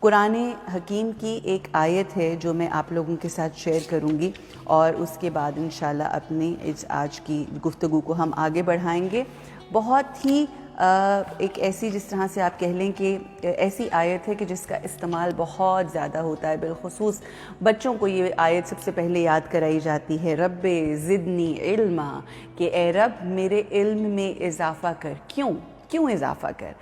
قرآن حکیم کی ایک آیت ہے جو میں آپ لوگوں کے ساتھ شیئر کروں گی، اور اس کے بعد انشاءاللہ اپنی آج کی گفتگو کو ہم آگے بڑھائیں گے۔ بہت ہی ایک ایسی، جس طرح سے آپ کہہ لیں کہ ایسی آیت ہے کہ جس کا استعمال بہت زیادہ ہوتا ہے، بالخصوص بچوں کو یہ آیت سب سے پہلے یاد کرائی جاتی ہے، رب زدنی علما، کہ اے رب میرے علم میں اضافہ کر۔ کیوں اضافہ کر؟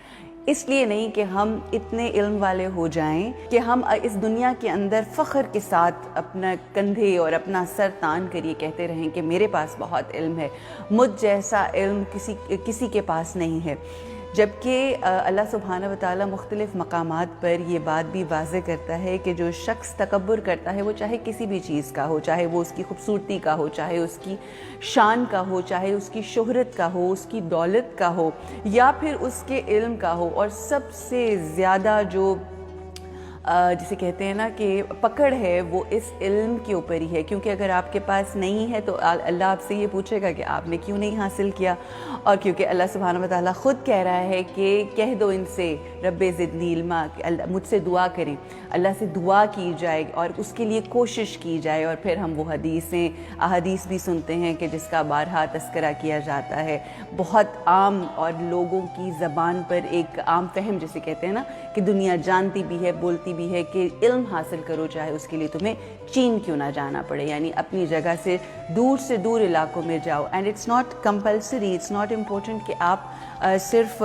اس لیے نہیں کہ ہم اتنے علم والے ہو جائیں کہ ہم اس دنیا کے اندر فخر کے ساتھ اپنا کندھے اور اپنا سر تان کر یہ کہتے رہیں کہ میرے پاس بہت علم ہے، مجھ جیسا علم کسی کے پاس نہیں ہے۔ جبکہ اللہ سبحانہ وتعالیٰ مختلف مقامات پر یہ بات بھی واضح کرتا ہے کہ جو شخص تکبر کرتا ہے، وہ چاہے کسی بھی چیز کا ہو، چاہے وہ اس کی خوبصورتی کا ہو، چاہے اس کی شان کا ہو، چاہے اس کی شہرت کا ہو، اس کی دولت کا ہو، یا پھر اس کے علم کا ہو، اور سب سے زیادہ جو جسے کہتے ہیں نا کہ پکڑ ہے، وہ اس علم کے اوپر ہی ہے، کیونکہ اگر آپ کے پاس نہیں ہے تو اللہ آپ سے یہ پوچھے گا کہ آپ نے کیوں نہیں حاصل کیا۔ اور کیونکہ اللہ سبحانہ وتعالیٰ خود کہہ رہا ہے کہ کہہ دو ان سے رب زدنی علما، مجھ سے دعا کریں، اللہ سے دعا کی جائے اور اس کے لیے کوشش کی جائے۔ اور پھر ہم وہ احادیث بھی سنتے ہیں کہ جس کا بارہا تذکرہ کیا جاتا ہے، بہت عام اور لوگوں کی زبان پر ایک عام فہم جسے کہتے ہیں نا کہ دنیا جانتی بھی ہے، بولتی بھی ہے کہ علم حاصل کرو، چاہے اس کے لیے تمہیں چین کیوں نہ جانا پڑے، یعنی اپنی جگہ سے دور علاقوں میں جاؤ۔ And it's not compulsory, it's not important کہ آپ صرف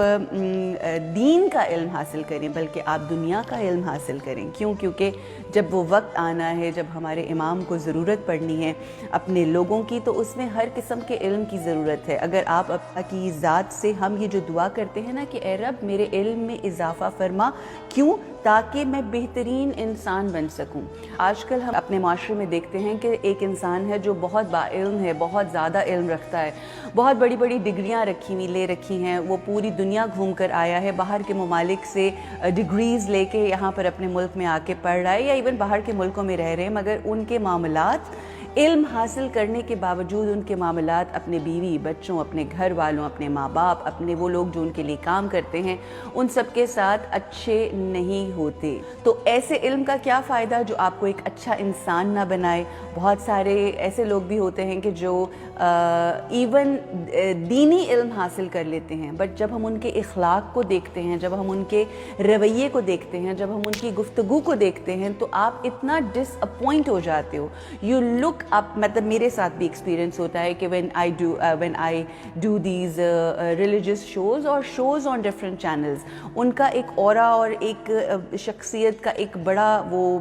دین کا علم حاصل کریں، بلکہ آپ دنیا کا علم حاصل کریں۔ کیونکہ جب وہ وقت آنا ہے، جب ہمارے امام کو ضرورت پڑنی ہے اپنے لوگوں کی، تو اس میں ہر قسم کے علم کی ضرورت ہے۔ اگر آپ اللہ کی ذات سے ہم یہ جو دعا کرتے ہیں نا کہ اے رب میرے علم میں اضافہ فرما، کیوں؟ تاکہ میں بہترین انسان بن سکوں۔ آج کل ہم اپنے معاشرے میں دیکھتے ہیں کہ ایک انسان ہے جو بہت باعلم ہے، بہت زیادہ علم رکھتا ہے، بہت بڑی بڑی ڈگریاں لے رکھی ہیں، وہ پوری دنیا گھوم کر آیا ہے، باہر کے ممالک سے ڈگریز لے کے یہاں پر اپنے ملک میں آ کے پڑھ رہا ہے، یا ایون باہر کے ملکوں میں رہ رہے ہیں، مگر ان کے معاملات، علم حاصل کرنے کے باوجود ان کے معاملات اپنے بیوی بچوں، اپنے گھر والوں، اپنے ماں باپ، اپنے وہ لوگ جو ان کے لیے کام کرتے ہیں، ان سب کے ساتھ اچھے نہیں ہوتے۔ تو ایسے علم کا کیا فائدہ جو آپ کو ایک اچھا انسان نہ بنائے؟ بہت سارے ایسے لوگ بھی ہوتے ہیں کہ جو ایون دینی علم حاصل کر لیتے ہیں، بٹ جب ہم ان کے اخلاق کو دیکھتے ہیں، جب ہم ان کے رویے کو دیکھتے ہیں، جب ہم ان کی گفتگو کو دیکھتے ہیں، تو آپ اتنا ڈس اپوائنٹ ہو جاتے ہو۔ یو لک اپ، مطلب میرے ساتھ بھی ایکسپیرینس ہوتا ہے کہ when I do these religious shows اور shows on different channels، ان کا ایک اورا اور ایک شخصیت کا ایک بڑا وہ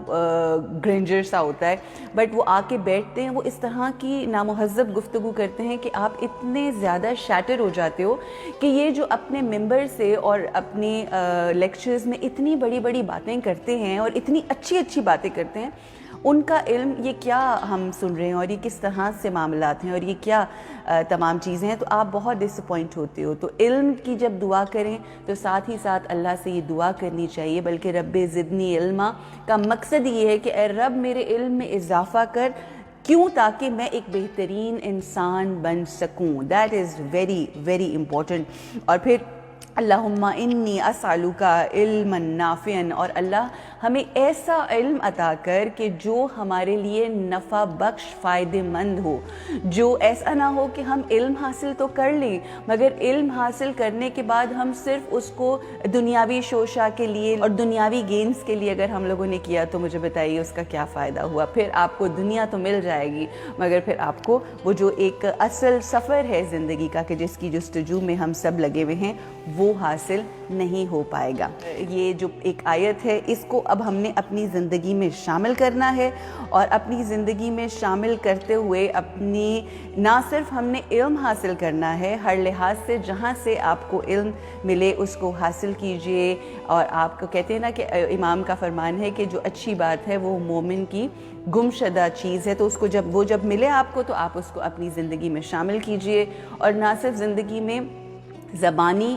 گرینجر سا ہوتا ہے، بٹ وہ آ کے بیٹھتے ہیں، وہ اس طرح کی نامہذب گفتگو کرتے ہیں کہ آپ اتنے زیادہ شیٹر ہو جاتے ہو کہ یہ جو اپنے ممبر سے اور اپنے لیکچرز میں اتنی بڑی بڑی باتیں کرتے ہیں اور اتنی اچھی اچھی باتیں کرتے ہیں، ان کا علم یہ کیا ہم سن رہے ہیں، اور یہ کس طرح سے معاملات ہیں، اور یہ کیا تمام چیزیں ہیں، تو آپ بہت ڈس اپوائنٹ ہوتے ہو۔ تو علم کی جب دعا کریں تو ساتھ ہی ساتھ اللہ سے یہ دعا کرنی چاہیے، بلکہ رب زدنی علما کا مقصد یہ ہے کہ اے رب میرے علم میں اضافہ کر، کیوں؟ تاکہ میں ایک بہترین انسان بن سکوں۔ That is very very important. اور پھر اللہم انی اسألک علما نافعا، اور اللہ ہمیں ایسا علم عطا کر کہ جو ہمارے لیے نفع بخش، فائدہ مند ہو، جو ایسا نہ ہو کہ ہم علم حاصل تو کر لیں، مگر علم حاصل کرنے کے بعد ہم صرف اس کو دنیاوی شوشہ کے لیے اور دنیاوی گینز کے لیے اگر ہم لوگوں نے کیا، تو مجھے بتائیے اس کا کیا فائدہ ہوا؟ پھر آپ کو دنیا تو مل جائے گی، مگر پھر آپ کو وہ جو ایک اصل سفر ہے زندگی کا، کہ جس کی جستجو میں ہم سب لگے ہوئے ہیں، وہ حاصل نہیں ہو پائے گا۔ یہ جو ایک آیت ہے، اس کو اب ہم نے اپنی زندگی میں شامل کرنا ہے، اور اپنی زندگی میں شامل کرتے ہوئے اپنی نہ صرف ہم نے علم حاصل کرنا ہے، ہر لحاظ سے جہاں سے آپ کو علم ملے اس کو حاصل کیجئے۔ اور آپ کو کہتے ہیں نا کہ امام کا فرمان ہے کہ جو اچھی بات ہے وہ مومن کی گم شدہ چیز ہے، تو اس کو جب ملے آپ کو، تو آپ اس کو اپنی زندگی میں شامل کیجئے۔ اور نہ صرف زندگی میں زبانی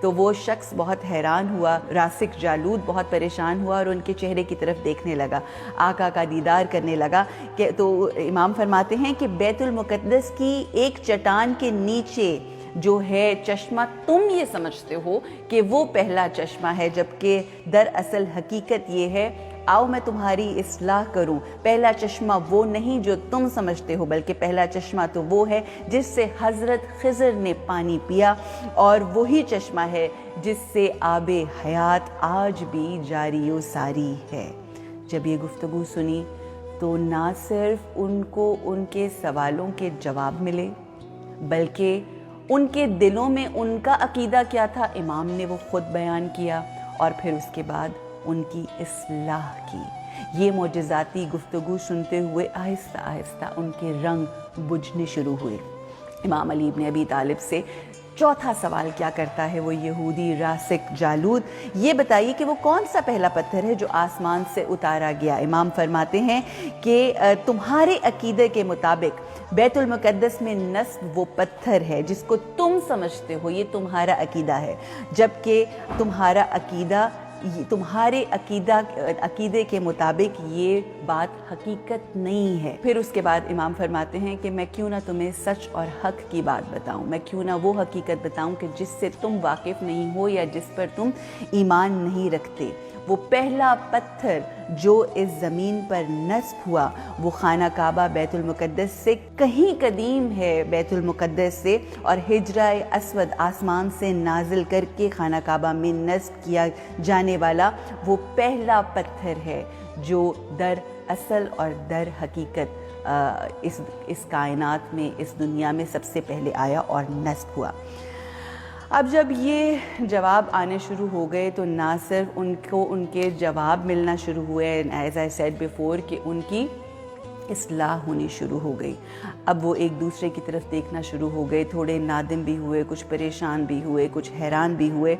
تو وہ شخص بہت حیران ہوا، راسک جالود بہت پریشان ہوا اور ان کے چہرے کی طرف دیکھنے لگا، آقا کا دیدار کرنے لگا کہ تو امام فرماتے ہیں کہ بیت المقدس کی ایک چٹان کے نیچے جو ہے چشمہ، تم یہ سمجھتے ہو کہ وہ پہلا چشمہ ہے، جبکہ دراصل حقیقت یہ ہے، آؤ میں تمہاری اصلاح کروں، پہلا چشمہ وہ نہیں جو تم سمجھتے ہو، بلکہ پہلا چشمہ تو وہ ہے جس سے حضرت خضر نے پانی پیا، اور وہی چشمہ ہے جس سے آب حیات آج بھی جاری و ساری ہے۔ جب یہ گفتگو سنی تو نہ صرف ان کو ان کے سوالوں کے جواب ملے، بلکہ ان کے دلوں میں ان کا عقیدہ کیا تھا امام نے وہ خود بیان کیا، اور پھر اس کے بعد ان کی اصلاح کی۔ یہ معجزاتی گفتگو سنتے ہوئے آہستہ آہستہ ان کے رنگ بجھنے شروع ہوئے۔ امام علی ابن ابی طالب سے چوتھا سوال کیا کرتا ہے وہ یہودی راسک جالود، یہ بتائیے کہ وہ کون سا پہلا پتھر ہے جو آسمان سے اتارا گیا؟ امام فرماتے ہیں کہ تمہارے عقیدے کے مطابق بیت المقدس میں نصب وہ پتھر ہے جس کو تم سمجھتے ہو، یہ تمہارا عقیدہ ہے، جبکہ تمہارے عقیدے کے مطابق یہ بات حقیقت نہیں ہے۔ پھر اس کے بعد امام فرماتے ہیں کہ میں کیوں نہ تمہیں سچ اور حق کی بات بتاؤں، میں کیوں نہ وہ حقیقت بتاؤں کہ جس سے تم واقف نہیں ہو یا جس پر تم ایمان نہیں رکھتے۔ وہ پہلا پتھر جو اس زمین پر نصب ہوا وہ خانہ کعبہ بیت المقدس سے کہیں قدیم ہے، بیت المقدس سے، اور حجرہ اسود آسمان سے نازل کر کے خانہ کعبہ میں نصب کیا جانے والا وہ پہلا پتھر ہے جو در اصل اور در حقیقت اس کائنات میں، اس دنیا میں سب سے پہلے آیا اور نصب ہوا۔ اب جب یہ جواب آنے شروع ہو گئے تو نہ صرف ان کو ان کے جواب ملنا شروع ہوئے، ایز آئی سیڈ بیفور، کہ ان کی اصلاح ہونی شروع ہو گئی۔ اب وہ ایک دوسرے کی طرف دیکھنا شروع ہو گئے، تھوڑے نادم بھی ہوئے، کچھ پریشان بھی ہوئے، کچھ حیران بھی ہوئے۔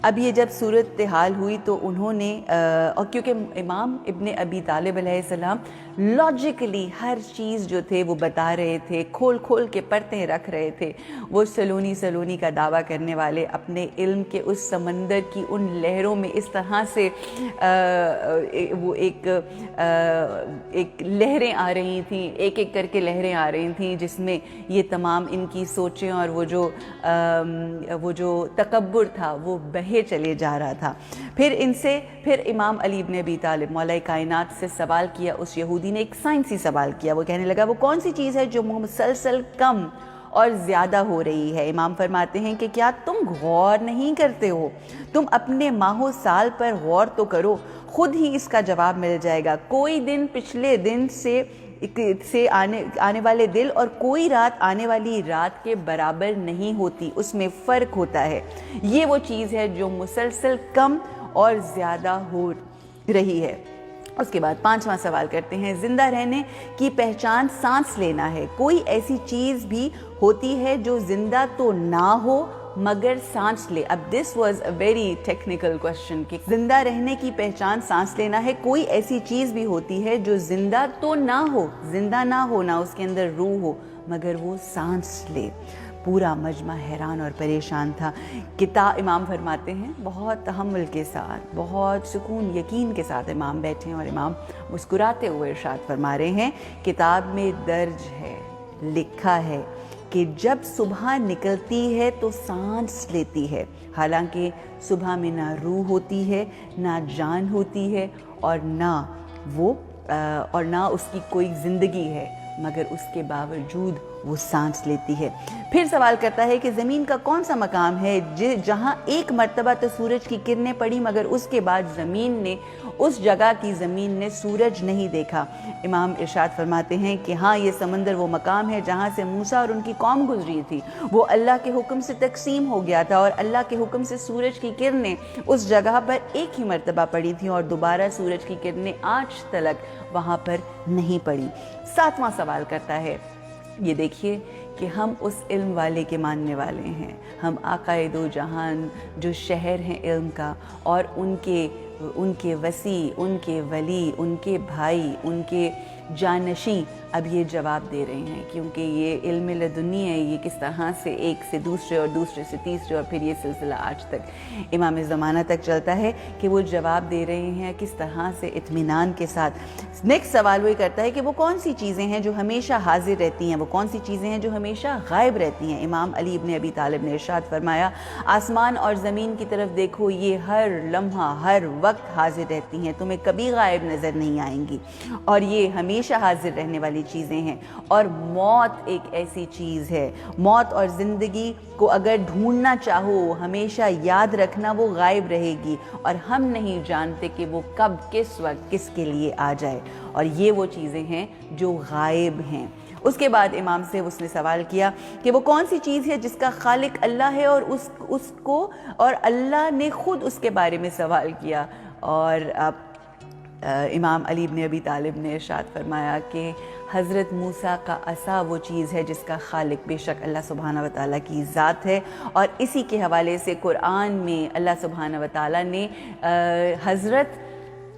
اب یہ جب صورتحال ہوئی تو انہوں نے اور کیونکہ امام ابن ابی طالب علیہ السلام لاجیکلی ہر چیز جو تھے وہ بتا رہے تھے، کھول کھول کے پرتیں رکھ رہے تھے، وہ سلونی کا دعویٰ کرنے والے اپنے علم کے اس سمندر کی ان لہروں میں اس طرح سے وہ ایک لہریں آ رہی تھیں، ایک ایک کر کے لہریں آ رہی تھیں، جس میں یہ تمام ان کی سوچیں اور وہ جو تکبر تھا وہ بہے چلے جا رہا تھا۔ پھر امام علی ابن ابی طالب مولا کائنات سے سوال کیا، اس یہودی نے ایک سائنسی سوال کیا، وہ کہنے لگا وہ کون سی چیز ہے جو مسلسل کم اور زیادہ ہو رہی ہے؟ امام فرماتے ہیں کہ کیا تم غور نہیں کرتے ہو؟ تم اپنے ماہ و سال پر غور تو کرو، خود ہی اس کا جواب مل جائے گا۔ کوئی دن پچھلے دن سے آنے والے دل اور کوئی رات آنے والی رات کے برابر نہیں ہوتی، اس میں فرق ہوتا ہے۔ یہ وہ چیز ہے جو مسلسل کم اور زیادہ ہو رہی ہے۔ اس کے بعد پانچواں سوال کرتے ہیں، زندہ رہنے کی پہچان سانس لینا ہے، کوئی ایسی چیز بھی ہوتی ہے جو زندہ تو نہ ہو مگر سانس لے؟ اب this was a very technical question کہ زندہ رہنے کی پہچان سانس لینا ہے، کوئی ایسی چیز بھی ہوتی ہے جو زندہ تو نہ ہو، زندہ نہ ہو، نہ اس کے اندر روح ہو، مگر وہ سانس لے۔ پورا مجمع حیران اور پریشان تھا۔ امام فرماتے ہیں بہت تحمل کے ساتھ، بہت سکون یقین کے ساتھ امام بیٹھے ہیں اور امام مسکراتے ہوئے ارشاد فرما رہے ہیں، کتاب میں درج ہے، لکھا ہے کہ جب صبح نکلتی ہے تو سانس لیتی ہے، حالانکہ صبح میں نہ روح ہوتی ہے، نہ جان ہوتی ہے، اور نہ اس کی کوئی زندگی ہے، مگر اس کے باوجود وہ سانس لیتی ہے۔ پھر سوال کرتا ہے کہ زمین کا کون سا مقام ہے جہاں ایک مرتبہ تو سورج کی کرنیں پڑی مگر اس کے بعد اس جگہ کی زمین نے سورج نہیں دیکھا؟ امام ارشاد فرماتے ہیں کہ ہاں، یہ سمندر وہ مقام ہے جہاں سے موسیٰ اور ان کی قوم گزری تھی، وہ اللہ کے حکم سے تقسیم ہو گیا تھا اور اللہ کے حکم سے سورج کی کرنیں اس جگہ پر ایک ہی مرتبہ پڑی تھیں اور دوبارہ سورج کی کرنیں آج تلک وہاں پر نہیں پڑی۔ ساتواں سوال کرتا ہے، یہ دیکھیے کہ ہم اس علم والے کے ماننے والے ہیں، ہم آقائے دو جہان جو شہر ہیں علم کا، اور ان کے وسیع، ان کے ولی، ان کے بھائی، ان کے جانشیں اب یہ جواب دے رہے ہیں، کیونکہ یہ علم لدنی ہے، یہ کس طرح سے ایک سے دوسرے اور دوسرے سے تیسرے اور پھر یہ سلسلہ آج تک امام زمانہ تک چلتا ہے کہ وہ جواب دے رہے ہیں کس طرح سے اطمینان کے ساتھ۔ نیکسٹ سوال وہی کرتا ہے کہ وہ کون سی چیزیں ہیں جو ہمیشہ حاضر رہتی ہیں، وہ کون سی چیزیں ہیں جو ہمیشہ غائب رہتی ہیں؟ امام علی ابن ابی طالب نے ارشاد فرمایا، آسمان اور زمین کی طرف دیکھو، یہ ہر لمحہ ہر وقت حاضر رہتی ہیں، تمہیں کبھی غائب نظر نہیں آئیں گی، اور یہ ہمیشہ حاضر رہنے والی چیزیں ہیں۔ اور موت ایک ایسی چیز ہے، موت اور زندگی کو اگر ڈھونڈنا چاہو، ہمیشہ یاد رکھنا وہ غائب رہے گی، اور ہم نہیں جانتے کہ وہ کب کس وقت کس کے لیے آ جائے، اور یہ وہ چیزیں ہیں جو غائب ہیں۔ اس کے بعد امام سے اس نے سوال کیا کہ وہ کون سی چیز ہے جس کا خالق اللہ ہے، اور اس کو اور اللہ نے خود اس کے بارے میں سوال کیا، اور امام علی بن ابی طالب نے ارشاد فرمایا کہ حضرت موسیٰ کا عصا وہ چیز ہے جس کا خالق بے شک اللہ سبحانہ وتعالیٰ کی ذات ہے۔ اور اسی کے حوالے سے قرآن میں اللہ سبحانہ وتعالیٰ نے حضرت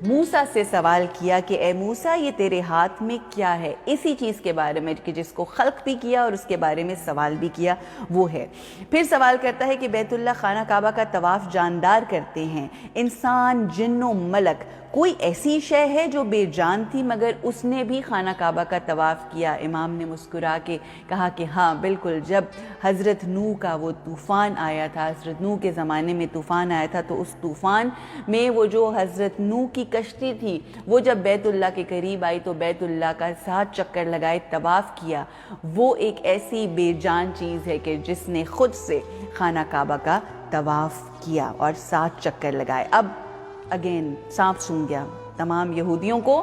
موسیٰ سے سوال کیا کہ اے موسیٰ یہ تیرے ہاتھ میں کیا ہے، اسی چیز کے بارے میں کہ جس کو خلق بھی کیا اور اس کے بارے میں سوال بھی کیا، وہ ہے۔ پھر سوال کرتا ہے کہ بیت اللہ خانہ کعبہ کا طواف جاندار کرتے ہیں، انسان، جن و ملک، کوئی ایسی شے ہے جو بے جان تھی مگر اس نے بھی خانہ کعبہ کا طواف کیا؟ امام نے مسکرا کے کہا کہ ہاں بالکل، جب حضرت نوح کا وہ طوفان آیا تھا، حضرت نوح کے زمانے میں طوفان آیا تھا، تو اس طوفان میں وہ جو حضرت نوح کی کشتی تھی وہ جب بیت اللہ کے قریب آئی تو بیت اللہ کا 7 چکر لگائے، طواف کیا، وہ ایک ایسی بے جان چیز ہے کہ جس نے خود سے خانہ کعبہ کا طواف کیا اور 7 چکر لگائے۔ اب اگین سانپ سونگھ گیا، تمام یہودیوں کو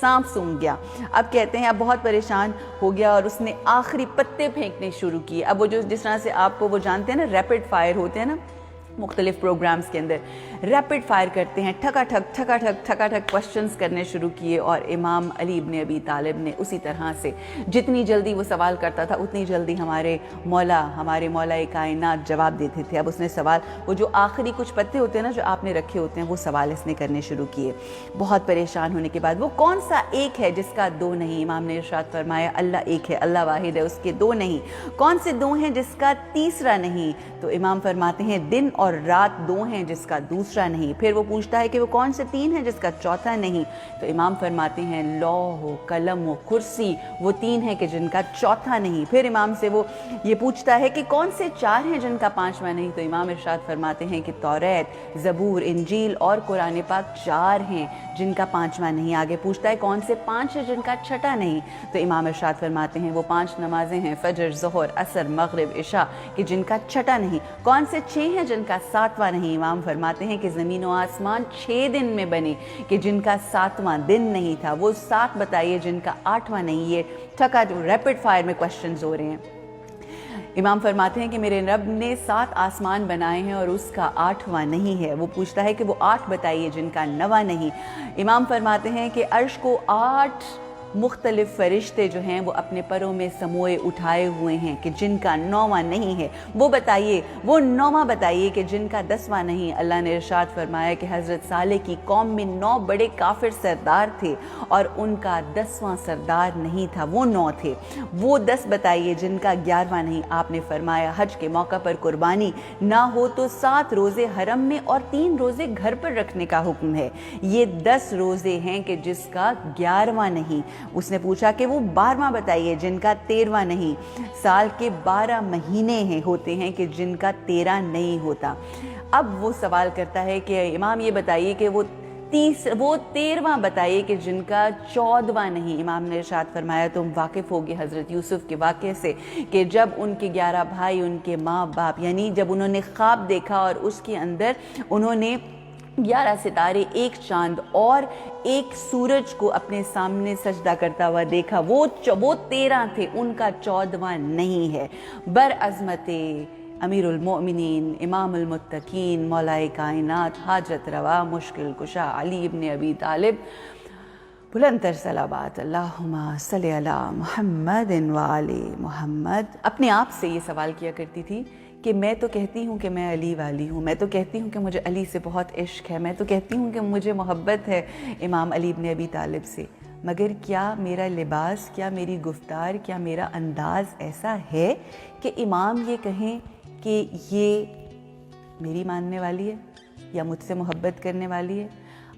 سانپ سونگھ گیا۔ اب کہتے ہیں اب بہت پریشان ہو گیا اور اس نے آخری پتے پھینکنے شروع کیے۔ اب وہ جس طرح سے آپ کو وہ جانتے ہیں نا، ریپڈ فائر ہوتے ہیں نا مختلف پروگرامز کے اندر، ریپڈ فائر کرتے ہیں، ٹھکا ٹھک کوشچنز کرنے شروع کیے، اور امام علی ابن ابی طالب نے اسی طرح سے جتنی جلدی وہ سوال کرتا تھا اتنی جلدی ہمارے مولا کائنات جواب دیتے تھے۔ اب اس نے سوال، وہ جو آخری کچھ پتے ہوتے ہیں نا جو آپ نے رکھے ہوتے ہیں، وہ سوال اس نے کرنے شروع کیے۔ بہت پریشان ہونے کے بعد وہ کون سا ایک ہے جس کا 2 نہیں؟ امام نے ارشاد فرمایا اللہ ایک ہے، اللہ واحد ہے، اس کے 2 نہیں۔ کون سے 2 ہیں جس کا تیسرا نہیں؟ تو امام فرماتے ہیں دن اور رات 2 ہیں جس کا دوسرا نہیں۔ پھر وہ پوچھتا ہے کہ وہ کون سے 3 ہیں جس کا چوتھا نہیں؟ تو امام فرماتے ہیں لوح و قلم و کرسی، وہ 3 ہیں کہ جن کا چوتھا نہیں۔ پھر امام سے وہ یہ پوچھتا ہے کہ کون سے 4 ہیں جن کا 5واں نہیں؟ تو امام ارشاد فرماتے ہیں کہ توریت، زبور، انجیل اور قرآن پاک 4 ہیں جن کا 5واں نہیں۔ آگے پوچھتا ہے کون سے 5 ہیں جن کا 6واں نہیں؟ تو امام ارشاد فرماتے ہیں وہ 5 نمازیں ہیں، فجر، ظہر، عصر، مغرب، عشاء، کہ جن کا 6واں نہیں۔ کون سے 6 ہیں جن کا 7واں نہیں؟ امام فرماتے ہیں کہ زمین و آسمان 6 دن میں بنے کہ جن کا 7واں دن نہیں تھا۔ وہ 7 بتائیے جن کا 8واں نہیں۔ یہ ٹھکا جو ریپڈ فائر میں کوشچنز ہو رہے ہیں۔ امام فرماتے ہیں کہ میرے رب نے 7 آسمان بنائے ہیں اور اس کا 8واں نہیں ہے۔ وہ پوچھتا ہے کہ وہ 8 بتائیے جن کا 9واں نہیں۔ امام فرماتے ہیں کہ عرش کو 8 مختلف فرشتے جو ہیں وہ اپنے پروں میں سموئے اٹھائے ہوئے ہیں کہ جن کا 9واں نہیں ہے۔ وہ بتائیے، وہ 9واں بتائیے کہ جن کا 10واں نہیں۔ اللہ نے ارشاد فرمایا کہ حضرت صالح کی قوم میں 9 بڑے کافر سردار تھے اور ان کا 10واں سردار نہیں تھا، وہ 9 تھے۔ وہ 10 بتائیے جن کا 11واں نہیں۔ آپ نے فرمایا حج کے موقع پر قربانی نہ ہو تو 7 روزے حرم میں اور 3 روزے گھر پر رکھنے کا حکم ہے۔ یہ 10 روزے ہیں کہ جس کا 11واں نہیں۔ اس نے پوچھا کہ وہ 12واں بتائیے جن کا 13واں نہیں۔ سال کے 12 مہینے ہوتے ہیں کہ جن کا 13 نہیں ہوتا۔ اب وہ سوال کرتا ہے کہ امام یہ بتائیے کہ وہ 13واں بتائیے کہ جن کا 14واں نہیں۔ امام نے ارشاد فرمایا تم واقف ہوگے حضرت یوسف کے واقعے سے کہ جب ان کے 11 بھائی، ان کے ماں باپ، یعنی جب انہوں نے خواب دیکھا اور اس کے اندر انہوں نے 11 ستارے، 1 چاند اور 1 سورج کو اپنے سامنے سجدہ کرتا ہوا دیکھا، وہ 13 تھے، ان کا 14واں نہیں ہے۔ برعظمت امیر المؤمنین، امام المتقین، مولا کائنات، حاجت روا، مشکل کشا علی ابن ابی طالب، بلندر صلوات اللہم صلی علی محمد وآل محمد، اپنے آپ سے یہ سوال کیا کرتی تھی کہ میں تو کہتی ہوں کہ میں علی والی ہوں، میں تو کہتی ہوں کہ مجھے علی سے بہت عشق ہے، میں تو کہتی ہوں کہ مجھے محبت ہے امام علی ابن ابی طالب سے، مگر کیا میرا لباس، کیا میری گفتار، کیا میرا انداز ایسا ہے کہ امام یہ کہیں کہ یہ میری ماننے والی ہے یا مجھ سے محبت کرنے والی ہے؟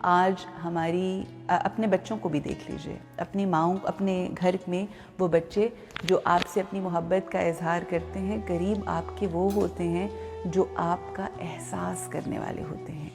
آج ہماری اپنے بچوں کو بھی دیکھ لیجئے، اپنی ماؤں، اپنے گھر میں وہ بچے جو آپ سے اپنی محبت کا اظہار کرتے ہیں، قریب آپ کے وہ ہوتے ہیں جو آپ کا احساس کرنے والے ہوتے ہیں،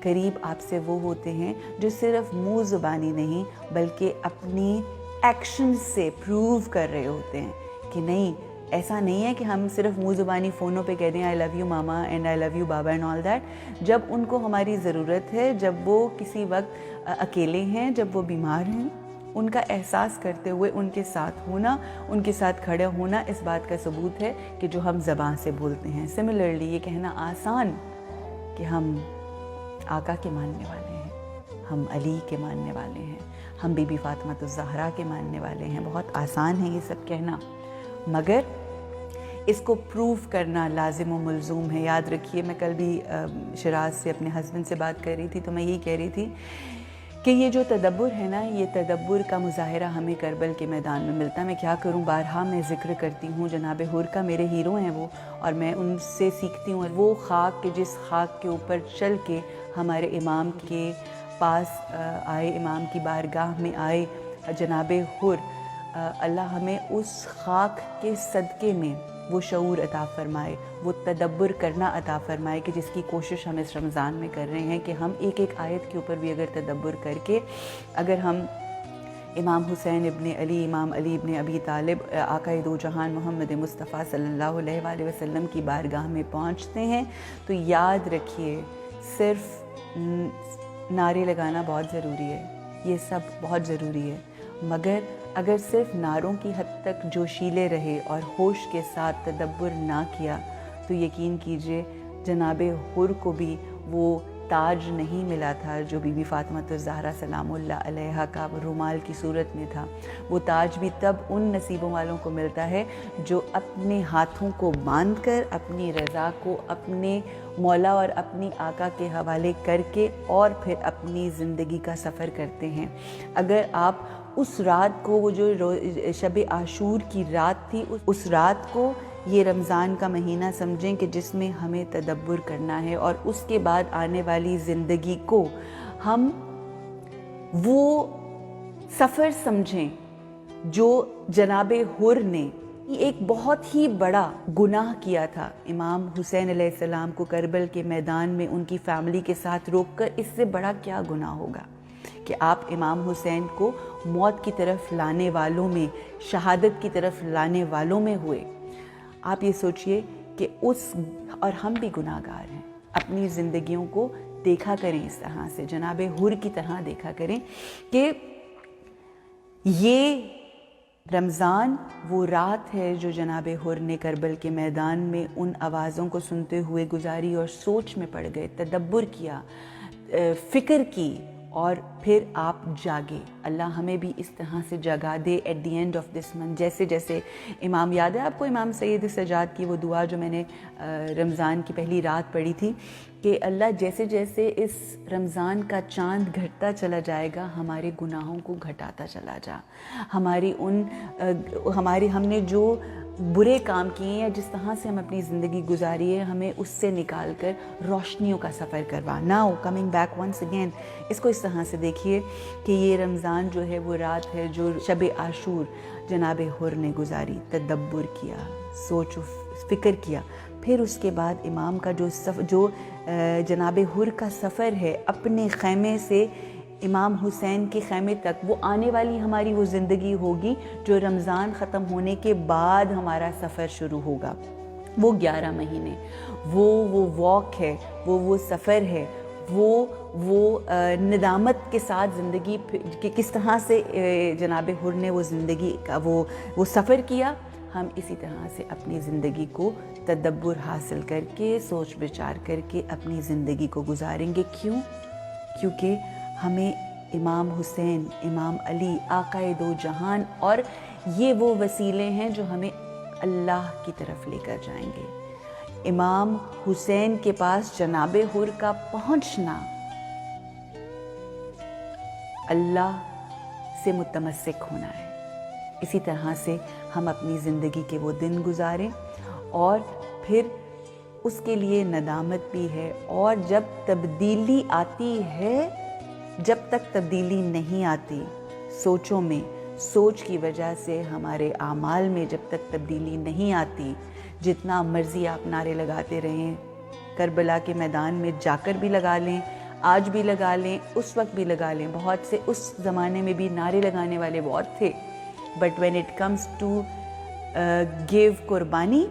قریب آپ سے وہ ہوتے ہیں جو صرف منہ زبانی نہیں بلکہ اپنی ایکشن سے پروو کر رہے ہوتے ہیں کہ نہیں، ایسا نہیں ہے کہ ہم صرف منہ زبانی فونوں پہ کہہ دیں آئی لو یو ماما اینڈ آئی لو یو بابا اینڈ آل دیٹ۔ جب ان کو ہماری ضرورت ہے، جب وہ کسی وقت اکیلے ہیں، جب وہ بیمار ہیں، ان کا احساس کرتے ہوئے ان کے ساتھ ہونا، ان کے ساتھ کھڑے ہونا اس بات کا ثبوت ہے کہ جو ہم زبان سے بولتے ہیں۔ سملرلی یہ کہنا آسان کہ ہم آقا کے ماننے والے ہیں، ہم علی کے ماننے والے ہیں، ہم بی بی فاطمہ الزہرا کے ماننے والے ہیں، بہت آسان ہے یہ سب کہنا، مگر اس کو پروف کرنا لازم و ملزوم ہے۔ یاد رکھیے، میں کل بھی شراز سے اپنے ہسبینڈ سے بات کر رہی تھی تو میں یہی کہہ رہی تھی کہ یہ جو تدبر ہے نا، یہ تدبر کا مظاہرہ ہمیں کربل کے میدان میں ملتا ہے۔ میں کیا کروں، بارہا میں ذکر کرتی ہوں جناب حر کا، میرے ہیرو ہیں وہ، اور میں ان سے سیکھتی ہوں۔ وہ خاک کہ جس خاک کے اوپر چل کے ہمارے امام کے پاس آئے، امام کی بارگاہ میں آئے جناب حر، اللہ ہمیں اس خاک کے صدقے میں وہ شعور عطا فرمائے، وہ تدبر کرنا عطا فرمائے کہ جس کی کوشش ہم اس رمضان میں کر رہے ہیں کہ ہم ایک ایک آیت کے اوپر بھی اگر تدبر کر کے، اگر ہم امام حسین ابن علی، امام علی ابن ابی طالب، آقا دو جہان محمد مصطفیٰ صلی اللہ علیہ وآلہ وسلم کی بارگاہ میں پہنچتے ہیں تو یاد رکھیے، صرف نعرے لگانا بہت ضروری ہے، یہ سب بہت ضروری ہے، مگر اگر صرف نعروں کی حد تک جوشیلے رہے اور ہوش کے ساتھ تدبر نہ کیا تو یقین کیجئے جناب حر کو بھی وہ تاج نہیں ملا تھا جو بی بی فاطمہ الزہرا سلام اللہ علیہا کا رومال کی صورت میں تھا۔ وہ تاج بھی تب ان نصیبوں والوں کو ملتا ہے جو اپنے ہاتھوں کو باندھ کر اپنی رضا کو اپنے مولا اور اپنی آقا کے حوالے کر کے اور پھر اپنی زندگی کا سفر کرتے ہیں۔ اگر آپ اس رات کو، وہ جو شب عاشور کی رات تھی، اس رات کو یہ رمضان کا مہینہ سمجھیں کہ جس میں ہمیں تدبر کرنا ہے، اور اس کے بعد آنے والی زندگی کو ہم وہ سفر سمجھیں جو جناب حر نے ایک بہت ہی بڑا گناہ کیا تھا امام حسین علیہ السلام کو کربل کے میدان میں ان کی فیملی کے ساتھ روک کر۔ اس سے بڑا کیا گناہ ہوگا کہ آپ امام حسین کو موت کی طرف لانے والوں میں، شہادت کی طرف لانے والوں میں ہوئے۔ آپ یہ سوچئے کہ اور ہم بھی گناہ گار ہیں، اپنی زندگیوں کو دیکھا کریں اس طرح سے، جناب حر کی طرح دیکھا کریں کہ یہ رمضان وہ رات ہے جو جناب حر نے کربل کے میدان میں ان آوازوں کو سنتے ہوئے گزاری اور سوچ میں پڑ گئے، تدبر کیا، فکر کی، اور پھر آپ جاگے۔ اللہ ہمیں بھی اس طرح سے جگا دے at the end of this month. جیسے جیسے امام، یاد ہے آپ کو امام سید سجاد کی وہ دعا جو میں نے رمضان کی پہلی رات پڑھی تھی کہ اللہ جیسے جیسے اس رمضان کا چاند گھٹتا چلا جائے گا، ہمارے گناہوں کو گھٹاتا چلا جا، ہم نے جو برے کام کیے ہیں یا جس طرح سے ہم اپنی زندگی گزاری ہے، ہمیں اس سے نکال کر روشنیوں کا سفر کروا۔ Now coming back once again, اس کو اس طرح سے دیکھیے کہ یہ رمضان جو ہے وہ رات ہے جو شب عاشور جناب حر نے گزاری، تدبر کیا، سوچ و فکر کیا۔ پھر اس کے بعد امام کا جو جناب حر کا سفر ہے اپنے خیمے سے امام حسین کے خیمے تک، وہ آنے والی ہماری وہ زندگی ہوگی جو رمضان ختم ہونے کے بعد ہمارا سفر شروع ہوگا۔ وہ 11 مہینے، وہ واک ہے، وہ سفر ہے، وہ ندامت کے ساتھ زندگی کہ کس طرح سے جناب حر نے وہ زندگی کا وہ سفر کیا۔ ہم اسی طرح سے اپنی زندگی کو تدبر حاصل کر کے، سوچ بچار کر کے اپنی زندگی کو گزاریں گے۔ کیوں؟ کیونکہ ہمیں امام حسین، امام علی، آقا دو جہان، اور یہ وہ وسیلے ہیں جو ہمیں اللہ کی طرف لے کر جائیں گے۔ امام حسین کے پاس جناب حر کا پہنچنا اللہ سے متمسک ہونا ہے. اسی طرح سے ہم اپنی زندگی کے وہ دن گزاریں اور پھر اس کے لیے ندامت بھی ہے. اور جب تبدیلی آتی ہے، جب تک تبدیلی نہیں آتی سوچوں میں، سوچ کی وجہ سے ہمارے اعمال میں جب تک تبدیلی نہیں آتی، جتنا مرضی آپ نعرے لگاتے رہیں، کربلا کے میدان میں جا کر بھی لگا لیں، آج بھی لگا لیں، اس وقت بھی لگا لیں. بہت سے اس زمانے میں بھی نعرے لگانے والے بہت تھے، but when it comes to give قربانی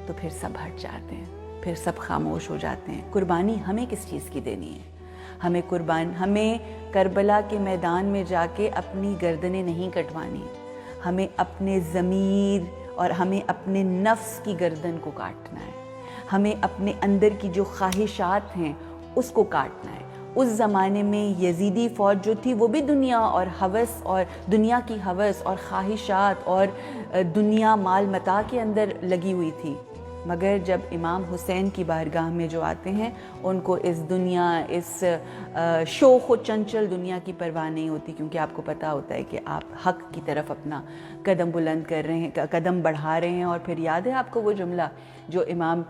تو پھر سب ہٹ جاتے ہیں، پھر سب خاموش ہو جاتے ہیں. قربانی ہمیں کس چیز کی دینی ہے؟ ہمیں کربلا کے میدان میں جا کے اپنی گردنیں نہیں کٹوانی، ہمیں اپنے ضمیر اور ہمیں اپنے نفس کی گردن کو کاٹنا ہے. ہمیں اپنے اندر کی جو خواہشات ہیں اس کو کاٹنا ہے. اس زمانے میں یزیدی فوج جو تھی وہ بھی دنیا اور ہوس اور دنیا کی ہوس اور خواہشات اور دنیا مال متاع کے اندر لگی ہوئی تھی. مگر جب امام حسین کی بارگاہ میں جو آتے ہیں ان کو اس دنیا، اس شوخ و چنچل دنیا کی پرواہ نہیں ہوتی، کیونکہ آپ کو پتہ ہوتا ہے کہ آپ حق کی طرف اپنا قدم بلند کر رہے ہیں، قدم بڑھا رہے ہیں. اور پھر یاد ہے آپ کو وہ جملہ جو امام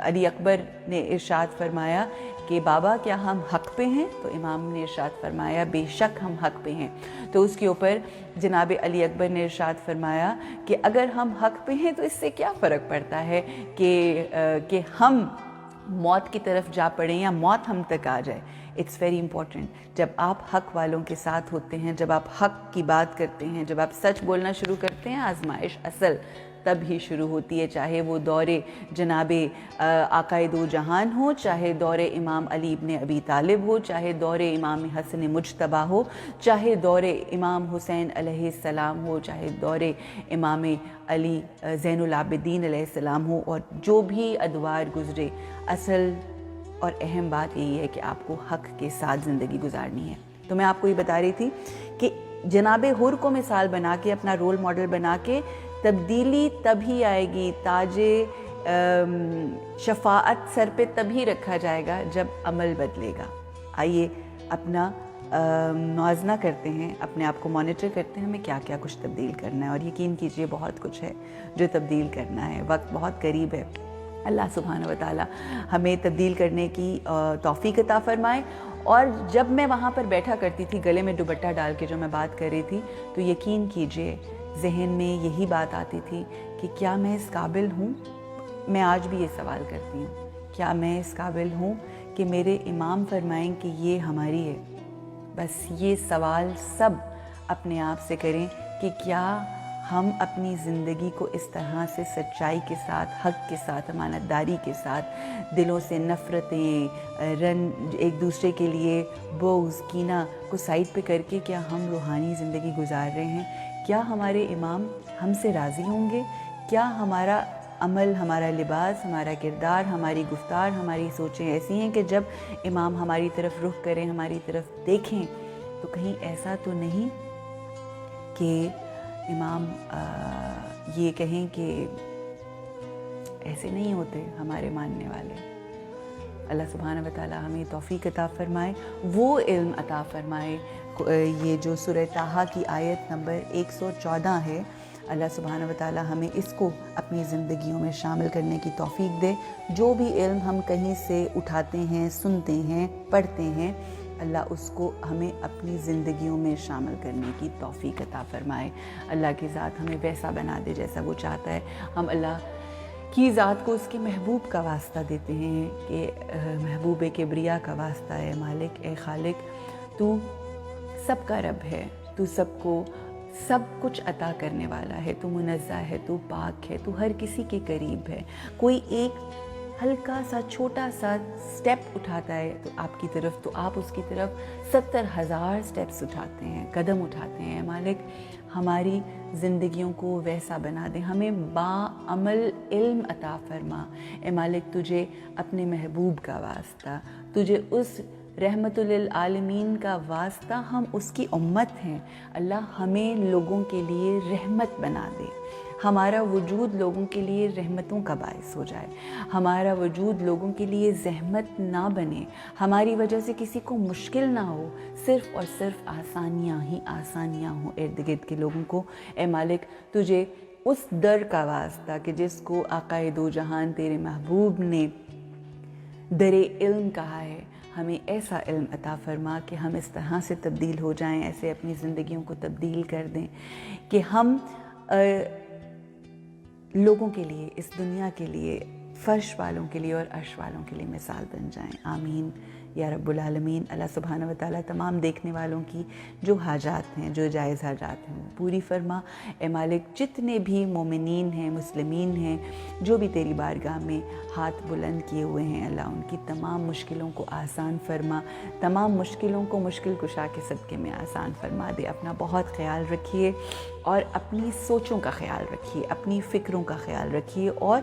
علی اکبر نے ارشاد فرمایا کہ بابا کیا ہم حق پہ ہیں؟ تو امام نے ارشاد فرمایا بے شک ہم حق پہ ہیں. تو اس کے اوپر جناب علی اکبر نے ارشاد فرمایا کہ اگر ہم حق پہ ہیں تو اس سے کیا فرق پڑتا ہے کہ ہم موت کی طرف جا پڑیں یا موت ہم تک آ جائے. It's very important. جب آپ حق والوں کے ساتھ ہوتے ہیں، جب آپ حق کی بات کرتے ہیں، جب آپ سچ بولنا شروع کرتے ہیں، آزمائش اصل تب ہی شروع ہوتی ہے. چاہے وہ دور جناب آقائے دو جہان ہو، چاہے دور امام علی ابن ابی طالب ہو، چاہے دور امام حسن مجتبیٰ ہو، چاہے دور امام حسین علیہ السلام ہو، چاہے دور امام علی زین العابدین علیہ السلام ہو، اور جو بھی ادوار گزرے، اصل اور اہم بات یہی ہے کہ آپ کو حق کے ساتھ زندگی گزارنی ہے. تو میں آپ کو یہ بتا رہی تھی کہ جناب حر کو مثال بنا کے، اپنا رول ماڈل بنا کے، تبدیلی تبھی آئے گی، تاج شفاعت سر پہ تبھی رکھا جائے گا جب عمل بدلے گا. آئیے اپنا موازنہ کرتے ہیں، اپنے آپ کو مانیٹر کرتے ہیں، ہمیں کیا کیا کچھ تبدیل کرنا ہے. اور یقین کیجئے بہت کچھ ہے جو تبدیل کرنا ہے. وقت بہت قریب ہے. اللہ سبحانہ و تعالی ہمیں تبدیل کرنے کی توفیق عطا فرمائے. اور جب میں وہاں پر بیٹھا کرتی تھی گلے میں دوپٹہ ڈال کے جو میں بات کر رہی تھی، تو یقین کیجئے ذہن میں یہی بات آتی تھی کہ کیا میں اس قابل ہوں؟ میں آج بھی یہ سوال کرتی ہوں، کیا میں اس قابل ہوں کہ میرے امام فرمائیں کہ یہ ہماری ہے؟ بس یہ سوال سب اپنے آپ سے کریں کہ کیا ہم اپنی زندگی کو اس طرح سے سچائی کے ساتھ، حق کے ساتھ، امانت داری کے ساتھ، دلوں سے نفرتیں، ایک دوسرے کے لیے بغض، کینہ کو سائڈ پہ کر کے کیا ہم روحانی زندگی گزار رہے ہیں؟ کیا ہمارے امام ہم سے راضی ہوں گے؟ کیا ہمارا عمل، ہمارا لباس، ہمارا کردار، ہماری گفتار، ہماری سوچیں ایسی ہیں کہ جب امام ہماری طرف رخ کریں، ہماری طرف دیکھیں تو کہیں ایسا تو نہیں کہ امام یہ کہیں کہ ایسے نہیں ہوتے ہمارے ماننے والے؟ اللہ سبحانہ و تعالی ہمیں توفیق عطا فرمائے، وہ علم عطا فرمائے. یہ جو سورہ طٰہٰ کی آیت نمبر 114 ہے، اللہ سبحانہ و تعالی ہمیں اس کو اپنی زندگیوں میں شامل کرنے کی توفیق دے. جو بھی علم ہم کہیں سے اٹھاتے ہیں، سنتے ہیں، پڑھتے ہیں، اللہ اس کو ہمیں اپنی زندگیوں میں شامل کرنے کی توفیق عطا فرمائے. اللہ کی ذات ہمیں ویسا بنا دے جیسا وہ چاہتا ہے. ہم اللہ کی ذات کو اس کے محبوب کا واسطہ دیتے ہیں کہ محبوب کبریا کا واسطہ ہے. مالک اے خالق، تو سب کا رب ہے، تو سب کو سب کچھ عطا کرنے والا ہے، تو منزہ ہے، تو پاک ہے، تو ہر کسی کے قریب ہے. کوئی ایک ہلکا سا چھوٹا سا سٹیپ اٹھاتا ہے تو آپ کی طرف، تو آپ اس کی طرف 70,000 سٹیپس اٹھاتے ہیں، قدم اٹھاتے ہیں. مالک ہماری زندگیوں کو ویسا بنا دیں، ہمیں باعمل علم عطا فرما. اے مالک تجھے اپنے محبوب کا واسطہ، تجھے اس رحمت للعالمین کا واسطہ، ہم اس کی امت ہیں. اللہ ہمیں لوگوں کے لیے رحمت بنا دے، ہمارا وجود لوگوں کے لیے رحمتوں کا باعث ہو جائے، ہمارا وجود لوگوں کے لیے زحمت نہ بنے، ہماری وجہ سے کسی کو مشکل نہ ہو، صرف اور صرف آسانیاں ہی آسانیاں ہوں ارد گرد کے لوگوں کو۔ اے مالک، تجھے اس در کا واسطہ کہ جس کو آقائے دو جہان تیرے محبوب نے در علم کہا ہے، ہمیں ایسا علم عطا فرما کہ ہم اس طرح سے تبدیل ہو جائیں، ایسے اپنی زندگیوں کو تبدیل کر دیں کہ ہم لوگوں کے لیے، اس دنیا کے لیے، فرش والوں کے لیے اور عرش والوں کے لیے مثال بن جائیں۔ آمین یا رب العالمین۔ اللہ سبحانہ و تعالیٰ تمام دیکھنے والوں کی جو حاجات ہیں، جو جائز حاجات ہیں، وہ پوری فرما۔ اے مالک، جتنے بھی مومنین ہیں، مسلمین ہیں، جو بھی تیری بارگاہ میں ہاتھ بلند کیے ہوئے ہیں، اللہ ان کی تمام مشکلوں کو آسان فرما، تمام مشکلوں کو مشکل کشا کے صدقے میں آسان فرما دے۔ اپنا بہت خیال رکھیے اور اپنی سوچوں کا خیال رکھیے، اپنی فکروں کا خیال رکھیے اور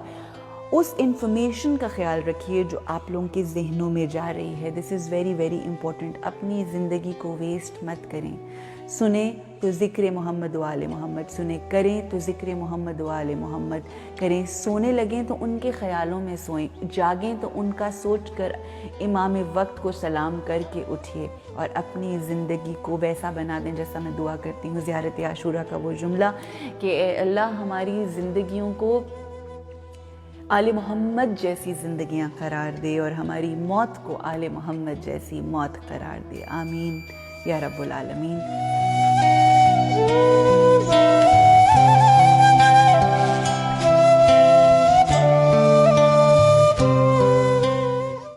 اس انفارمیشن کا خیال رکھیے جو آپ لوگوں کے ذہنوں میں جا رہی ہے۔ دس از ویری ویری امپورٹنٹ۔ اپنی زندگی کو ویسٹ مت کریں۔ سنیں تو ذکر محمد و آل محمد سنیں، کریں تو ذکر محمد و آل محمد کریں، سونے لگیں تو ان کے خیالوں میں سوئیں، جاگیں تو ان کا سوچ کر امام وقت کو سلام کر کے اٹھیے اور اپنی زندگی کو ویسا بنا دیں جیسا میں دعا کرتی ہوں زیارت عاشورہ کا وہ جملہ کہ اے اللہ ہماری زندگیوں کو آل محمد جیسی زندگیاں قرار دے اور ہماری موت کو آل محمد جیسی موت قرار دے۔ آمین یا رب العالمین۔